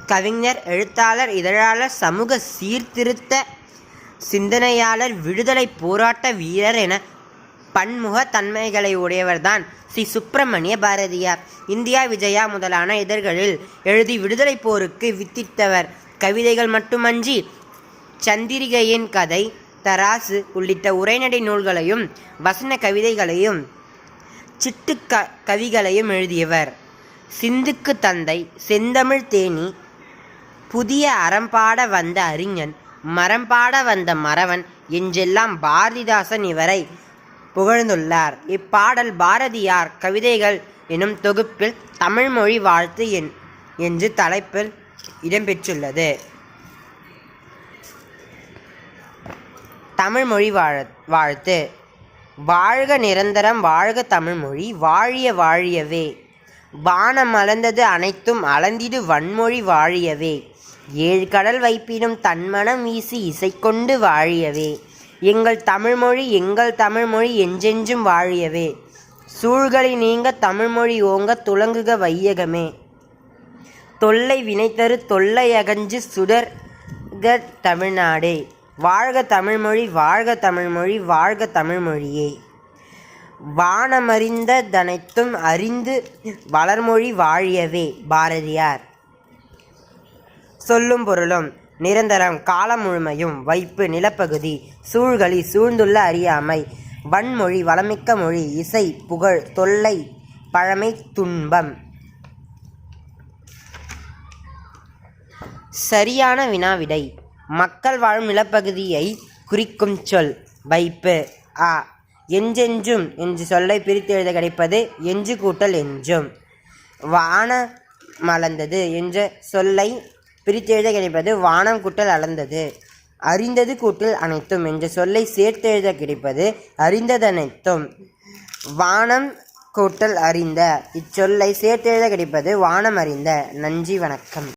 கவிஞர், எழுத்தாளர், இதழாளர், சமூக சீர்திருத்த சிந்தனையாளர், விடுதலை போராட்ட வீரர் என பன்முக தன்மைகளை உடையவர்தான் சி. சுப்பிரமணிய பாரதியார். இந்தியா விஜயா முதலான இதழ்களில் எழுதி விடுதலை போருக்கு வித்திட்டவர். கவிதைகள் மட்டுமன்றி சந்திரிகையின் கதை, தராசு உள்ளிட்ட உரைநடை நூல்களையும் வசன கவிதைகளையும் சிட்டு கவிகளையும் எழுதியவர். சிந்துக்கு தந்தை, செந்தமிழ் தேனி, புதிய அறம்பாட வந்த அறிஞன், மரம்பாட வந்த மறவன் என்றெல்லாம் பாரதிதாசன் இவரை புகழ்ந்துள்ளார். இப்பாடல் பாரதியார் கவிதைகள் எனும் தொகுப்பில் தமிழ்மொழி வாழ்த்து என்று தலைப்பில் இடம்பெற்றுள்ளது. தமிழ்மொழி வாழ்த்து. வாழ்க நிரந்தரம் வாழ்க தமிழ்மொழி, வாழிய வாழியவே. வானம் அளந்தது அனைத்தும் அளந்திடு வன்மொழி வாழியவே. ஏழு கடல் வைப்பினும் தன்மனம் வீசி இசைக்கொண்டு வாழியவே. எங்கள் தமிழ்மொழி எங்கள் தமிழ்மொழி என்றென்றும் வாழியவே. சூழ்களை நீங்க தமிழ்மொழி ஓங்க துலங்குக வையகமே. தொல்லை வினைத்தரு தொல்லை அகன்று சுடர்க தமிழ்நாடே. வாழ்க தமிழ்மொழி வாழ்க தமிழ்மொழி வாழ்க தமிழ்மொழியே. வானமறிந்த தனைத்தும் அறிந்து வளர்மொழி வாழியவே. பாரதியார். சொல்லும் பொருளும். நிரந்தரம் காலம் முழுமையும், வைப்பு நிலப்பகுதி, சூழ்களி சூழ்ந்துள்ள அறியாமை, வன்மொழி வளமிக்க மொழி, இசை புகழ், தொல்லை பழமை துன்பம். சரியான வினாவிடை. மக்கள் வாழும் நிலப்பகுதியை குறிக்கும் சொல் வைப்பு. அ. என்றென்றும் என்று சொல்லை பிரித்து எழுத கிடைப்பது என்று கூட்டல் என்றும். வானமளந்தது என்ற சொல்லை பிரித்து எழுத கிடைப்பது வானம் கூட்டல் அளந்தது. அறிந்தது கூட்டல் அனைத்தும் என்ற சொல்லை சேர்த்து எழுத கிடைப்பது அறிந்ததனைத்தும். வானம் கூட்டல் அறிந்த இச்சொல்லை சேர்த்து எழுத கிடைப்பது வானம் அறிந்த. நன்றி, வணக்கம்.